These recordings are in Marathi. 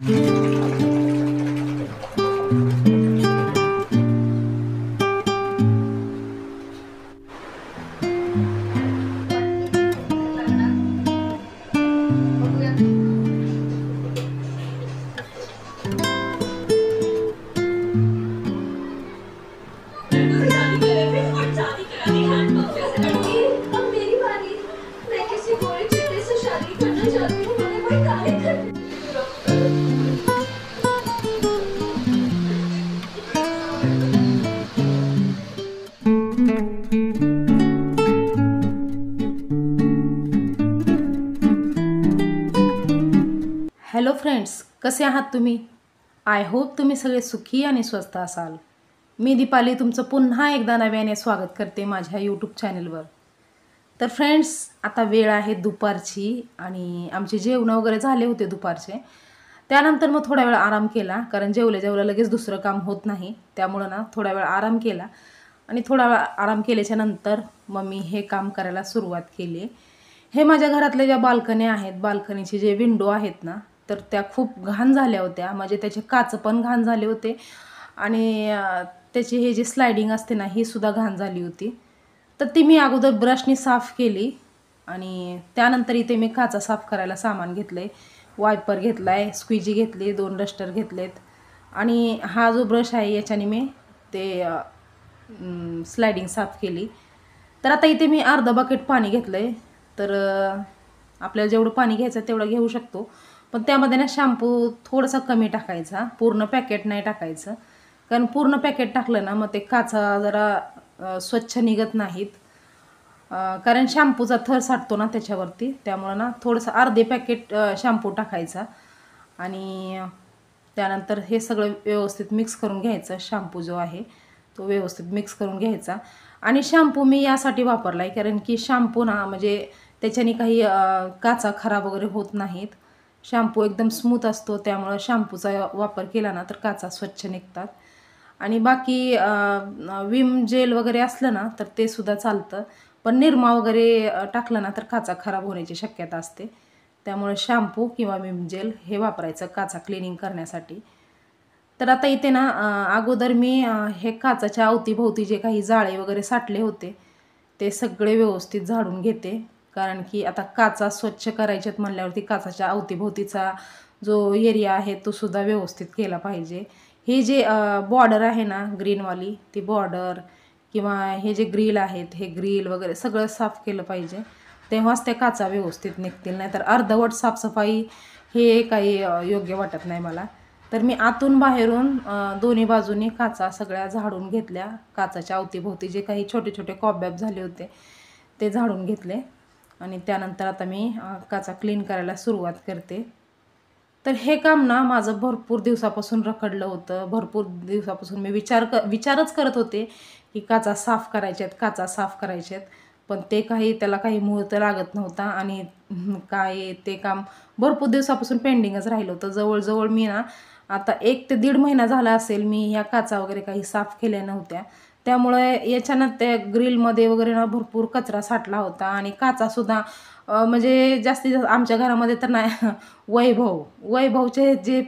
हॅलो फ्रेंड्स, कसे आहात तुम्ही? आय होप तुम्ही सगळे सुखी आणि स्वस्थ असाल. मी दीपाली तुमचं पुन्हा एकदा नव्याने स्वागत करते माझ्या यूट्यूब चॅनलवर. तर फ्रेंड्स, आता वेळ आहे दुपारची आणि आमचे जेवण वगैरे झाले होते दुपारचे. त्यानंतर मग थोडा वेळ आराम केला, कारण जेवल्या लगेच दुसरं काम होत नाही. त्यामुळं ना थोडा वेळ आराम केला आणि थोडा वेळ आराम केल्याच्या नंतर मग मी हे काम करायला सुरुवात केली. हे माझ्या घरातल्या ज्या बाल्कनी आहेत, बाल्कनीचे जे विंडो आहेत ना, तर त्या खूप घाण झाल्या होत्या. म्हणजे त्याचे काच पण घाण झाले होते आणि त्याची हे जे स्लायडिंग असते ना, ही सुद्धा घाण झाली होती. तर ती मी अगोदर ब्रशनी साफ केली आणि त्यानंतर इथे मी काचा साफ करायला सामान घेतलंय. वायपर घेतलाय, स्क्विजी घेतली, 2 डस्टर घेतलेत आणि हा जो ब्रश आहे याच्याने मी ते स्लायडिंग साफ केली. तर आता इथे मी अर्धा बकेट पाणी घेतलंय. तर आपल्याला जेवढं पाणी घ्यायचं तेवढं घेऊ शकतो, पण त्यामध्ये ना शॅम्पू थोडासा कमी टाकायचा, पूर्ण पॅकेट नाही टाकायचं. कारण पूर्ण पॅकेट टाकलं ना मग ते काचा जरा स्वच्छ निघत नाहीत, कारण शॅम्पूचा थर साठतो ना त्याच्यावरती. त्यामुळं ना थोडंसं अर्धे पॅकेट शॅम्पू टाकायचा आणि त्यानंतर हे सगळं व्यवस्थित मिक्स करून घ्यायचं. शॅम्पू जो आहे तो व्यवस्थित मिक्स करून घ्यायचा. आणि शॅम्पू मी यासाठी वापरला आहे कारण की शॅम्पू ना म्हणजे त्याच्याने काही काचा खराब वगैरे होत नाहीत. शॅम्पू एकदम स्मूथ असतो, त्यामुळं शॅम्पूचा वापर केला ना तर काचा स्वच्छ निघतात. आणि बाकी विम जेल वगैरे असलं ना तर ते सुद्धा चालतं, पण निरमा वगैरे टाकलं ना तर काचा खराब होण्याची शक्यता असते. त्यामुळे शॅम्पू किंवा विम जेल हे वापरायचं काचा क्लिनिंग करण्यासाठी. तर आता इथे ना अगोदर मी हे काचाच्या अवतीभोवती जे काही जाळे वगैरे साठले होते ते सगळे व्यवस्थित झाडून घेते. कारण की आता काचा स्वच्छ करायच्यात म्हणल्यावरती काचाच्या अवतीभोवतीचा जो एरिया आहे तो सुद्धा व्यवस्थित केला पाहिजे. हे जे बॉर्डर आहे ना ग्रीनवाली, ती बॉर्डर किंवा हे जे ग्रिल आहेत हे ग्रिल वगैरे सगळं साफ केलं पाहिजे, तेव्हाच त्या काचा व्यवस्थित निघतील. नाहीतर अर्धवट साफसफाई हे काही योग्य वाटत नाही मला. तर मी आतून बाहेरून दोन्ही बाजूनी काचा सगळ्या झाडून घेतल्या. काचाच्या अवतीभोवती जे काही छोटे छोटे कॉबॅब झाले होते ते झाडून घेतले आणि त्यानंतर आता मी काचा क्लीन करायला सुरुवात करते. तर हे काम ना माझं भरपूर दिवसापासून रखडलं होतं. भरपूर दिवसापासून मी विचारच करत होते की काचा साफ करायच्यात, काचा साफ करायच्यात. पण ते त्याला काही मुहूर्त लागत नव्हता आणि काय ते काम भरपूर दिवसापासून पेंडिंगच राहिलं होतं. जवळजवळ मी ना आता 1 ते 1.5 महिना झाला असेल मी ह्या काचा वगैरे काही साफ केल्या नव्हत्या. त्यामुळे याच्यानं त्या ग्रिलमध्ये वगैरे ना भरपूर कचरा साठला होता आणि काचासुद्धा म्हणजे जास्तीत जास्त आमच्या घरामध्ये तर नाही वैभवचे जे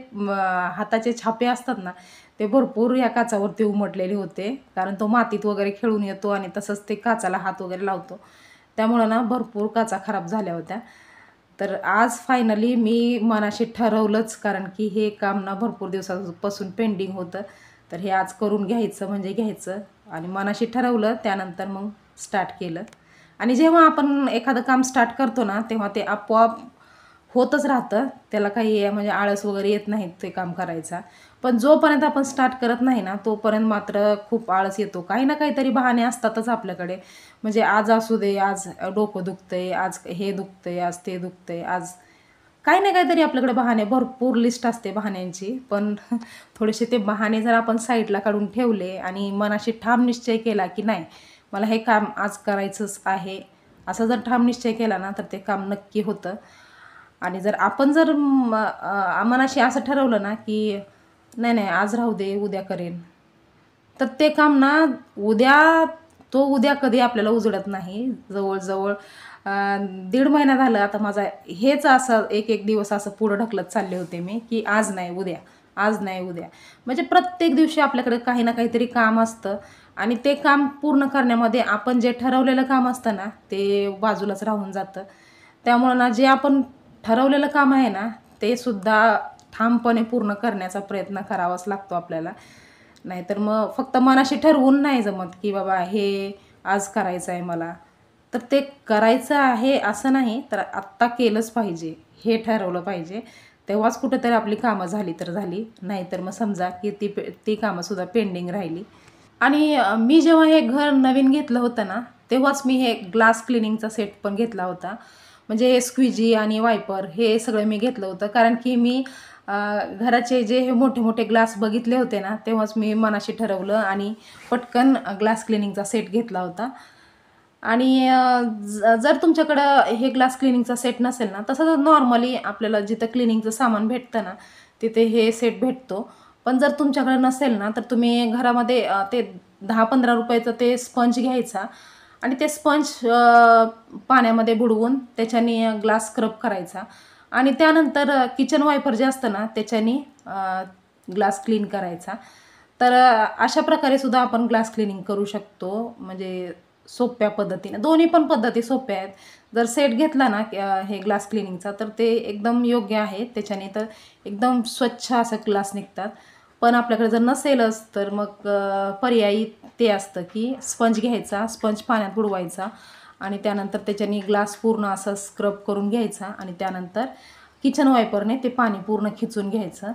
हाताचे छापे असतात ना ते भरपूर या काचावरती उमटलेले होते. कारण तो मातीत वगैरे खेळून येतो आणि तसंच ते काचाला हात वगैरे लावतो. त्यामुळं ना भरपूर काचा खराब झाल्या होत्या. तर आज फायनली मी मनाशी ठरवलंच, कारण की हे काम ना भरपूर दिवसापासून पेंडिंग होतं. तर हे आज करून घ्यायचं म्हणजे घ्यायचं आणि मनाशी ठरवलं. त्यानंतर मग स्टार्ट केलं. आणि जेव्हा आपण एखादं काम स्टार्ट करतो ना तेव्हा ते आपोआप होतच राहतं. त्याला काही म्हणजे आळस वगैरे येत नाही ते काम करायचा. पण जोपर्यंत आपण स्टार्ट करत नाही ना तोपर्यंत मात्र खूप आळस येतो. काही ना काहीतरी बहाणे असतातच आपल्याकडे. म्हणजे आज असू दे, आज डोकं दुखतंय, आज हे दुखतंय, आज ते दुखतंय, आज काही ना काहीतरी आपल्याकडे बहाणे, भरपूर लिस्ट असते बहाण्यांची. पण थोडेसे ते बहाणे जर आपण साईडला काढून ठेवले आणि मनाशी ठाम निश्चय केला की नाही मला हे काम आज करायचंच आहे, असा जर ठाम निश्चय केला ना तर ते काम नक्की होतं. आणि जर आपण जर मनाशी असं ठरवलं ना की नाही नाही आज राहू दे उद्या करेन, तर ते काम ना उद्या कधी आपल्याला उजळत नाही. जवळजवळ दीड महिना झालं आता माझा हेच असं एक एक दिवस असं पुढं ढकलत चालले होते मी, की आज नाही उद्या, आज नाही उद्या. म्हणजे प्रत्येक दिवशी आपल्याकडे काही ना काहीतरी काम असतं आणि ते काम पूर्ण करण्यामध्ये आपण जे ठरवलेलं काम असतं ना ते बाजूलाच राहून जातं. त्यामुळं ना जे आपण ठरवलेलं काम आहे ना ते सुद्धा ठामपणे पूर्ण करण्याचा प्रयत्न करावाच लागतो आपल्याला. नाहीतर मग फक्त मनाशी ठरवून नाही जमत, की बाबा हे आज करायचं आहे मला. तर ते करायचं आहे असं नाही, तर आत्ता केलंच पाहिजे हे ठरवलं पाहिजे. तेव्हाच कुठेतरी आपली कामं झाली तर झाली, नाहीतर मग समजा की ती कामंसुद्धा पेंडिंग राहिली. आणि मी जेव्हा हे घर नवीन घेतलं होतं ना तेव्हाच मी हे ग्लास क्लिनिंगचा सेट पण घेतला होता. म्हणजे हे स्क्विजी आणि वायपर हे सगळं मी घेतलं होतं, कारण की मी घराचे जे हे मोठे मोठे ग्लास बघितले होते ना तेव्हाच मी मनाशी ठरवलं आणि पटकन ग्लास क्लिनिंगचा सेट घेतला होता. आणि जर तुमच्याकडं हे ग्लास क्लिनिंगचा सेट नसेल ना, तसं तर नॉर्मली आपल्याला जिथं क्लिनिंगचं सामान भेटतं ना तिथे हे सेट भेटतो. पण जर तुमच्याकडे नसेल ना तर तुम्ही घरामध्ये ते 10-15 रुपयाचं ते स्पंज घ्यायचा आणि ते स्पंज पाण्यामध्ये बुडवून त्याच्याने ग्लास स्क्रब करायचा आणि त्यानंतर किचन वायपर जे असतं ना त्याच्याने ग्लास क्लीन करायचा. तर अशा प्रकारे सुद्धा आपण ग्लास क्लिनिंग करू शकतो, म्हणजे सोप्या पद्धतीने. दोन्ही पण पद्धती सोप्या आहेत. जर सेट घेतला ना हे ग्लास क्लिनिंगचा तर ते एकदम योग्य आहे. त्याच्याने तर एकदम स्वच्छ असं ग्लास निघतात. पण आपल्याकडे जर नसेलच तर मग पर्यायी ते असतं की स्पंज घ्यायचा, स्पंज पाण्यात बुडवायचा आणि त्यानंतर त्याच्याने ग्लास पूर्ण असं स्क्रब करून घ्यायचा आणि त्यानंतर किचन वायपरने ते पाणी पूर्ण खिचून घ्यायचं.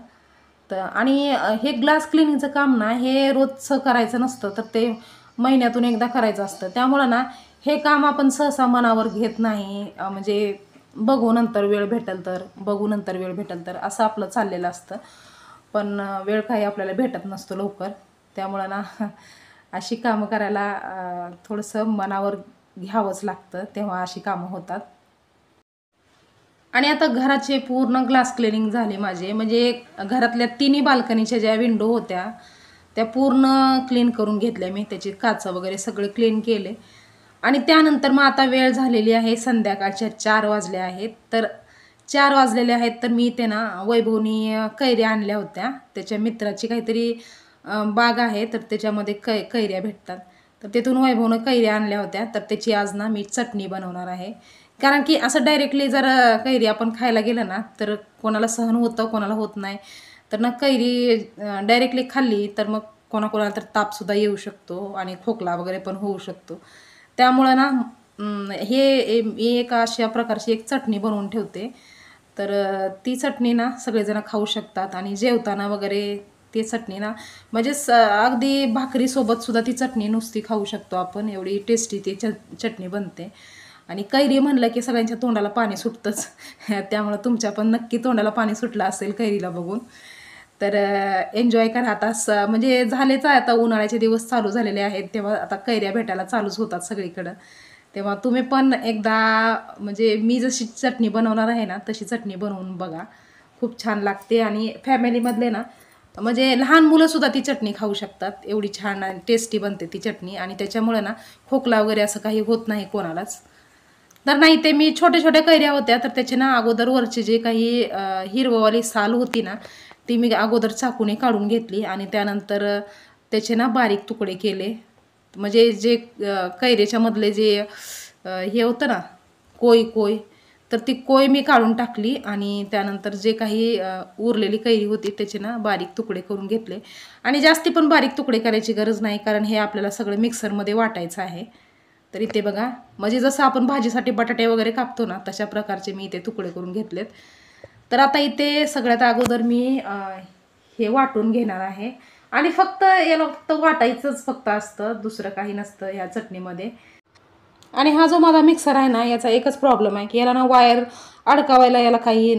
तर आणि हे ग्लास क्लिनिंगचं काम ना हे रोजचं करायचं नसतं, तर ते महिन्यातून एकदा करायचं असतं. त्यामुळं ना हे काम आपण सहसा मनावर घेत नाही. म्हणजे बघू नंतर वेळ भेटेल तर, बघू नंतर वेळ भेटेल तर असं आपलं चाललेलं असतं. पण वेळ काही आपल्याला भेटत नसतो लवकर. त्यामुळं ना अशी कामं करायला थोडंसं मनावर घ्यावंच लागतं, तेव्हा अशी कामं होतात. आणि आता घराचे पूर्ण ग्लास क्लिनिंग झाले माझे. म्हणजे घरातल्या तिन्ही बाल्कनीच्या ज्या विंडो होत्या त्या पूर्ण क्लीन करून घेतल्या मी. त्याची काचा वगैरे सगळे क्लीन केले आणि त्यानंतर मग आता वेळ झालेली आहे संध्याकाळच्या 4 वाजले आहेत. तर 4 वाजलेले आहेत तर मी ते ना वैभवनी कैऱ्या आणल्या होत्या. त्याच्या मित्राची काहीतरी बाग आहे, तर त्याच्यामध्ये कैऱ्या भेटतात. तर तिथून वैभवनं कैऱ्या आणल्या होत्या. तर त्याची आज ना मी चटणी बनवणार आहे. कारण की असं डायरेक्टली जर कैरी आपण खायला गेलं ना तर कोणाला सहन होतं, कोणाला होत नाही. तर ना कैरी डायरेक्टली खाल्ली तर मग कोणाकोणाला तर तापसुद्धा येऊ शकतो आणि खोकला वगैरे पण होऊ शकतो. त्यामुळं ना मी एक अशा प्रकारची एक चटणी बनवून ठेवते. तर ती चटणी ना सगळेजण खाऊ शकतात आणि जेवताना वगैरे ती चटणी ना म्हणजे अगदी भाकरीसोबत सुद्धा ती चटणी नुसती खाऊ शकतो आपण. एवढी टेस्टी ती चटणी बनते. आणि कैरी म्हणलं की सगळ्यांच्या तोंडाला पाणी सुटतंच. त्यामुळं तुमच्या पण नक्की तोंडाला पाणी सुटलं असेल कैरीला बघून. तर एन्जॉय करा आता. म्हणजे झालेच आहे आता, उन्हाळ्याचे दिवस चालू झालेले आहेत तेव्हा आता कैऱ्या भेटायला चालूच होतात सगळीकडं. तेव्हा तुम्ही पण एकदा म्हणजे मी जशी चटणी बनवणार आहे ना तशी चटणी बनवून बघा. खूप छान लागते आणि फॅमिलीमधले ना म्हणजे लहान मुलंसुद्धा ती चटणी खाऊ शकतात. एवढी छान आणि टेस्टी बनते ती चटणी आणि त्याच्यामुळे ना खोकला वगैरे असं काही होत नाही कोणालाच. तर नाही ते मी छोट्या छोट्या कैऱ्या होत्या तर त्याचे ना अगोदर वरची जे काही हिरवंवाली साल होती ना ती मी अगोदर चाकूने काढून घेतली आणि त्यानंतर त्याचे ना बारीक तुकडे केले. म्हणजे जे कैऱ्याच्या मधले जे हे होतं ना कोय कोय, तर ती कोय मी काढून टाकली आणि त्यानंतर जे काही उरलेली कैरी होती त्याचे ना बारीक तुकडे करून घेतले. आणि जास्ती पण बारीक तुकडे करायची गरज नाही, कारण हे आपल्याला सगळं मिक्सरमध्ये वाटायचं आहे. तर इथे बघा, म्हणजे जसं आपण भाजीसाठी बटाटे वगैरे कापतो ना तशा प्रकारचे मी इथे तुकडे करून घेतलेत. तर आता इथे सगळ्यात अगोदर मी हे वाटून घेणार आहे आणि फक्त याला फक्त वाटायचंच फक्त असतं, दुसरं काही नसतं ह्या चटणीमध्ये. आणि हा जो माझा मिक्सर आहे ना याचा एकच प्रॉब्लेम आहे की याला ना वायर अडकावायला याला काही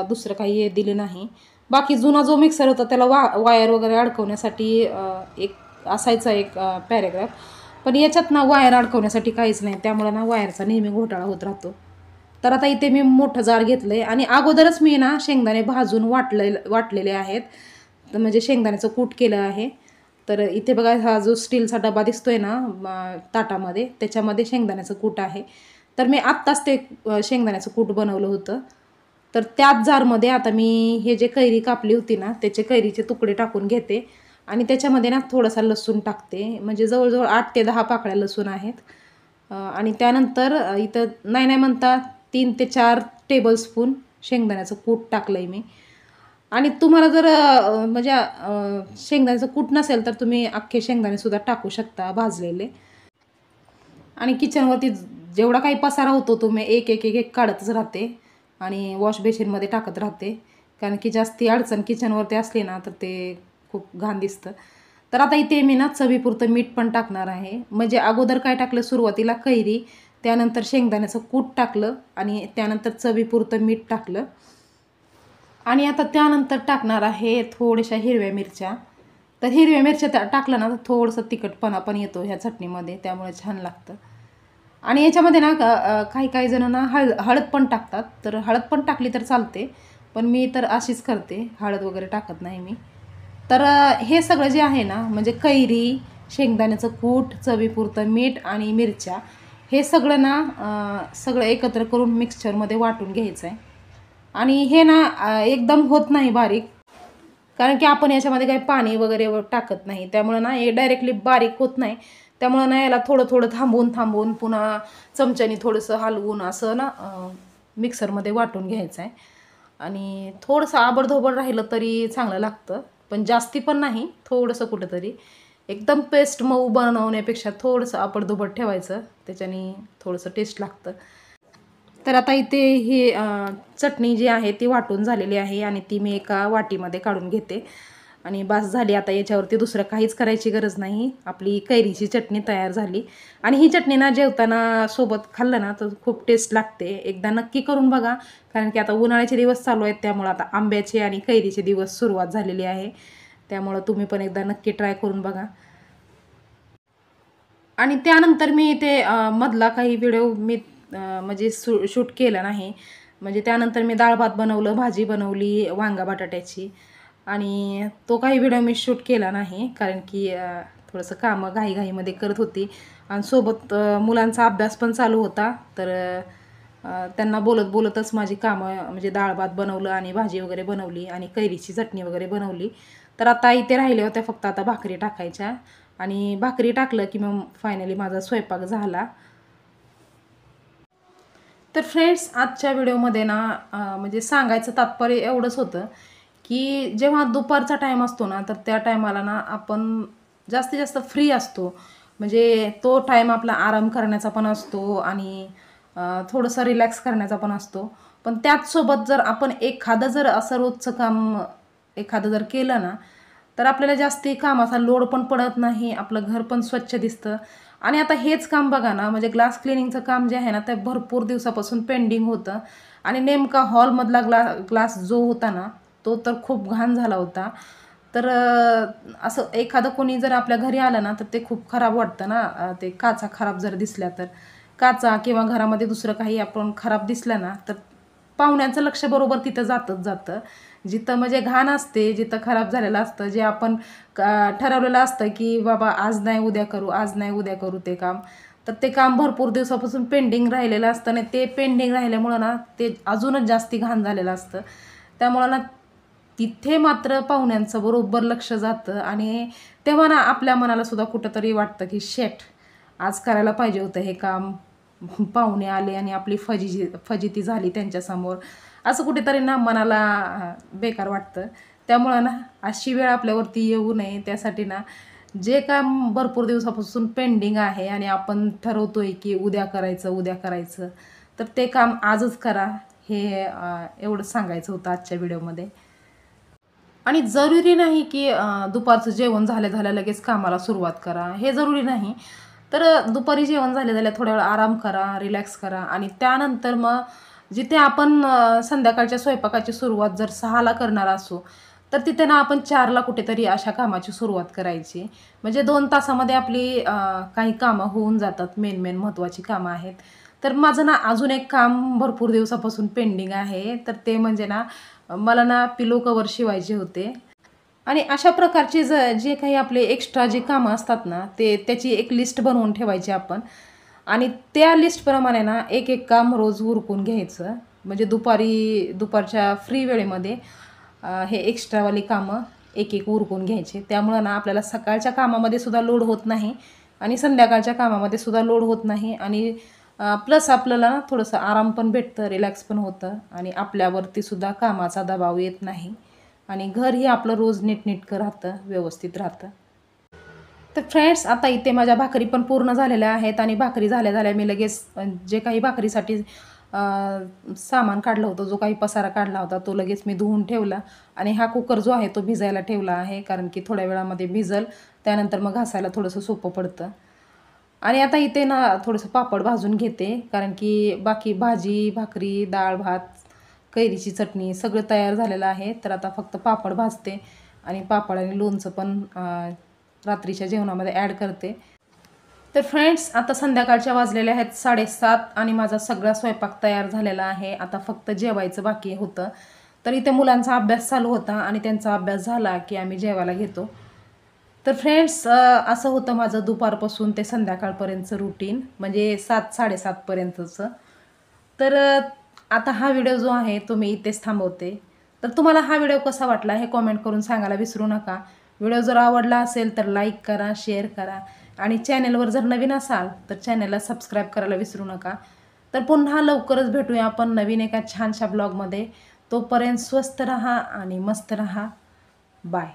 दुसरं काही दिले नाही. बाकी जुना जो मिक्सर होता त्याला वायर वगैरे अडकवण्यासाठी एक असायचा एक पॅरेग्राफ. पण याच्यात ना वायर अडकवण्यासाठी काहीच नाही, त्यामुळे ना वायरचा नेहमी घोटाळा होत राहतो. तर आता इथे मी मोठं जार घेतलं आहे आणि अगोदरच मी ना शेंगदाणे भाजून वाटलेले आहेत. तर म्हणजे शेंगदाण्याचं कूट केलं आहे. तर इथे बघा हा जो स्टीलचा डबा दिसतोय ना ताटामध्ये त्याच्यामध्ये शेंगदाण्याचं कूट आहे. तर मी आत्ताच ते शेंगदाण्याचं कूट बनवलं होतं. तर त्याच जारमध्ये आता मी हे जे कैरी कापली होती ना त्याचे कैरीचे तुकडे टाकून घेते आणि त्याच्यामध्ये ना थोडासा लसूण टाकते. म्हणजे जवळजवळ 8 ते 10 पाकळ्या लसूण आहेत. आणि त्यानंतर इथं नाही नाही म्हणता 3 ते 4 टेबलस्पून शेंगदाण्याचं कूट टाकलं आहे मी. आणि तुम्हाला जर म्हणजे शेंगदाण्याचं कूट नसेल तर तुम्ही अख्खे शेंगदाणेसुद्धा टाकू शकता भाजलेले. आणि किचनवरती जेवढा काही पसारा होतो तो मी एक एक एक एक काढतच राहते आणि वॉश बेसिनमध्ये टाकत राहते. कारण की जास्ती अडचण किचनवरती असली ना तर ते खूप घाण दिसतं. तर आता इथे मी ना चवीपुरतं मीठ पण टाकणार आहे. म्हणजे अगोदर काय टाकलं सुरुवातीला कैरी, त्यानंतर शेंगदाण्याचं कूट टाकलं आणि त्यानंतर चवीपुरतं मीठ टाकलं. आणि आता त्यानंतर टाकणार आहे थोड्याशा हिरव्या मिरच्या. तर हिरव्या मिरच्या टाकलं ना तर थोडंसं तिखटपणा पण येतो ह्या चटणीमध्ये, त्यामुळे छान लागतं. आणि याच्यामध्ये ना काही काही जण ना हळद पण टाकतात. तर हळद पण टाकली तर चालते, पण मी तर अशीच करते, हळद वगैरे टाकत नाही मी. तर हे सगळं जे आहे ना म्हणजे कैरी, शेंगदाण्याचं कूट, चवीपुरतं मीठ आणि मिरच्या, हे सगळं ना सगळं एकत्र करून मिक्सचरमध्ये वाटून घ्यायचं आहे. आणि हे ना एकदम होत नाही बारीक, कारण की आपण याच्यामध्ये काही पाणी वगैरे टाकत नाही, त्यामुळं ना हे डायरेक्टली बारीक होत नाही. त्यामुळं ना याला थोडं थोडं थांबवून थांबवून पुन्हा चमच्यानी थोडंसं हलवून असं ना मिक्सरमध्ये वाटून घ्यायचं आहे. आणि थोडंसं आबडधोबड राहिलं तरी चांगलं लागतं, पण जास्ती पण नाही, थोडंसं कुठंतरी. एकदम पेस्ट मऊ बनवण्यापेक्षा थोडंसं आबडधोबड ठेवायचं, त्याच्याने थोडंसं टेस्ट लागतं. तर आता इथे ही चटणी जी आहे ती वाटून झालेली आहे आणि ती मी एका वाटीमध्ये काढून घेते. आणि बस झाली, आता याच्यावरती दुसरं काहीच करायची गरज नाही. आपली कैरीची चटणी तयार झाली. आणि ही चटणी ना जेवताना सोबत खाल्लं ना तर खूप टेस्ट लागते. एकदा नक्की करून बघा, कारण की आता उन्हाळ्याचे दिवस चालू आहेत, त्यामुळं आता आंब्याचे आणि कैरीचे दिवस सुरुवात झालेली आहे. त्यामुळं तुम्ही पण एकदा नक्की ट्राय करून बघा. आणि त्यानंतर मी ते मधला काही व्हिडिओ मी म्हणजे शूट केला नाही. म्हणजे त्यानंतर मी डाळ भात बनवलं, भाजी बनवली वांगा बटाट्याची, आणि तो काही व्हिडिओ मी शूट केला नाही, कारण की थोडंसं कामं घाईघाईमध्ये करत होती आणि सोबत मुलांचा अभ्यास पण चालू होता. तर त्यांना बोलत बोलतच माझी कामं म्हणजे डाळ भात बनवलं आणि भाजी वगैरे बनवली आणि कैरीची चटणी वगैरे बनवली. तर आता इथे राहिल्या होत्या फक्त आता भाकरी टाकायच्या, आणि भाकरी टाकलं की मग फायनली माझा स्वयंपाक झाला. तर फ्रेंड्स, आजच्या व्हिडिओमध्ये ना म्हणजे सांगायचं तात्पर्य एवढंच होतं की जेव्हा दुपारचा टाईम असतो ना तर त्या टायमाला ना आपण जास्तीत जास्त फ्री असतो. म्हणजे तो टाईम आपला आराम करण्याचा पण असतो आणि थोडंसं रिलॅक्स करण्याचा पण असतो. पण त्याचसोबत जर आपण एखादं जर असं रोजचं काम एखादं जर केलं ना तर आपल्याला जास्ती कामाचा लोड पण पडत नाही, आपलं घर पण स्वच्छ दिसतं. आणि आता हेच काम बघा ना, म्हणजे ग्लास क्लिनिंगचं काम जे आहे ना ते भरपूर दिवसापासून पेंडिंग होतं. आणि नेमका हॉलमधला ग्लास जो होता ना तो तर खूप घाण झाला होता. तर असं एखादं कोणी जर आपल्या घरी आलं ना तर ते खूप खराब वाटतं ना. ते काचा खराब जर दिसल्या तर, काचा किंवा घरामध्ये दुसरं काही आपण खराब दिसलं ना तर पाहुण्यांचं लक्ष बरोबर तिथं जातच जातं. जिथं म्हणजे घाण असते, जिथं खराब झालेलं असतं, जे आपण ठरवलेलं असतं की बाबा आज नाही उद्या करू, आज नाही उद्या करू ते काम, तर ते काम भरपूर दिवसापासून पेंडिंग राहिलेलं असतं आणि ते पेंडिंग राहिल्यामुळं ना ते अजूनच जास्ती घाण झालेलं असतं. त्यामुळं ना तिथे मात्र पाहुण्यांचं बरोबर लक्ष जातं आणि तेव्हा ना आपल्या मनाला सुद्धा कुठंतरी वाटतं की शेट, आज करायला पाहिजे होतं हे काम, पाहुणे आले आणि आपली फजिती झाली त्यांच्यासमोर, असं कुठेतरी ना मनाला बेकार वाटतं. त्यामुळं ना अशी वेळ आपल्यावरती येऊ नये, त्यासाठी ना जे काम भरपूर दिवसापासून पेंडिंग आहे आणि आपण ठरवतोय की उद्या करायचं उद्या करायचं, तर ते काम आजच करा, हे एवढं सांगायचं होतं आजच्या व्हिडिओमध्ये. आणि जरुरी नाही की दुपारचं जेवण झाल्या झाल्या लगेच कामाला सुरुवात करा, हे जरुरी नाही. तर दुपारी जेवण झाल्या झाल्या थोड्या वेळ आराम करा, रिलॅक्स करा आणि त्यानंतर मग जिथे आपण संध्याकाळच्या स्वयंपाकाची सुरुवात जर 6ला करणार असू तर तिथे ना आपण 4ला कुठेतरी अशा कामाची सुरुवात करायची. म्हणजे 2 तासामध्ये आपली काही कामं होऊन जातात, मेन मेन महत्त्वाची कामं आहेत. तर माझं ना अजून एक काम भरपूर दिवसापासून पेंडिंग आहे, तर ते म्हणजे ना मला ना पिलो कवर शिवायचे होते. आणि अशा प्रकारचे जे काही आपले एक्स्ट्रा जे कामं असतात ना त्याची एक लिस्ट बनवून ठेवायची आपण. आणि त्या लिस्टप्रमाणे ना एक एक काम रोज उरकून घ्यायचं. म्हणजे दुपारच्या फ्री वेळेमध्ये हे एक्स्ट्रावाली कामं एक एक उरकून घ्यायचे. त्यामुळं ना आपल्याला सकाळच्या कामामध्ये सुद्धा लोड होत नाही आणि संध्याकाळच्या कामामध्ये सुद्धा लोड होत नाही आणि प्लस आपल्याला ना थोडंसं आराम पण भेटतं, रिलॅक्स पण होतं आणि आपल्यावरती सुद्धा कामाचा दबाव येत नाही आणि घरही आपलं रोज नीटनेटकं राहतं, व्यवस्थित राहतं. तर फ्रेंड्स, आता इथे माझ्या भाकरी पण पूर्ण झालेल्या आहेत आणि भाकरी झाल्या झाल्या मी लगेच जे काही भाकरीसाठी सामान काढलं होतं, जो काही पसारा काढला होता तो लगेच मी धुवून ठेवला आणि हा कुकर जो आहे तो भिजायला ठेवला आहे, कारण की थोड्या वेळामध्ये भिजल, त्यानंतर मग घासायला थोडंसं सोपं पडतं. आणि आता इथे ना थोडंसं पापड भाजून घेते, कारण की बाकी भाजी, भाकरी, डाळ, भात, कैरीची चटणी सगळं तयार झालेलं आहे. तर आता फक्त पापड भाजते आणि पापड आणि लोणचं पण रात्रीच्या जेवणामध्ये ॲड करते. तर फ्रेंड्स, आता संध्याकाळच्या वाजलेल्या आहेत 7:30 आणि माझा सगळा स्वयंपाक तयार झालेला आहे. आता फक्त जेवायचं बाकी होतं. तर इथे मुलांचा अभ्यास चालू होता आणि त्यांचा अभ्यास झाला की आम्ही जेवायला घेतो. तर फ्रेंड्स, असं होतं माझं दुपारपासून ते संध्याकाळपर्यंतचं रुटीन, म्हणजे 7-7:30 पर्यंतचं. तर आता हा व्हिडिओ जो आहे तो मी इथेच थांबवते. तर तुम्हाला हा व्हिडिओ कसा वाटला हे कॉमेंट करून सांगायला विसरू नका. व्हिडिओ जर आवडला असेल तर लाईक करा, शेअर करा आणि चॅनेलवर जर नवीन असाल तर चॅनेलला सबस्क्राईब करायला विसरू नका. तर पुन्हा लवकरच भेटूया आपण नवीन एका छानशा ब्लॉगमध्ये. तोपर्यंत स्वस्त रहा आणि मस्त रहा. बाय.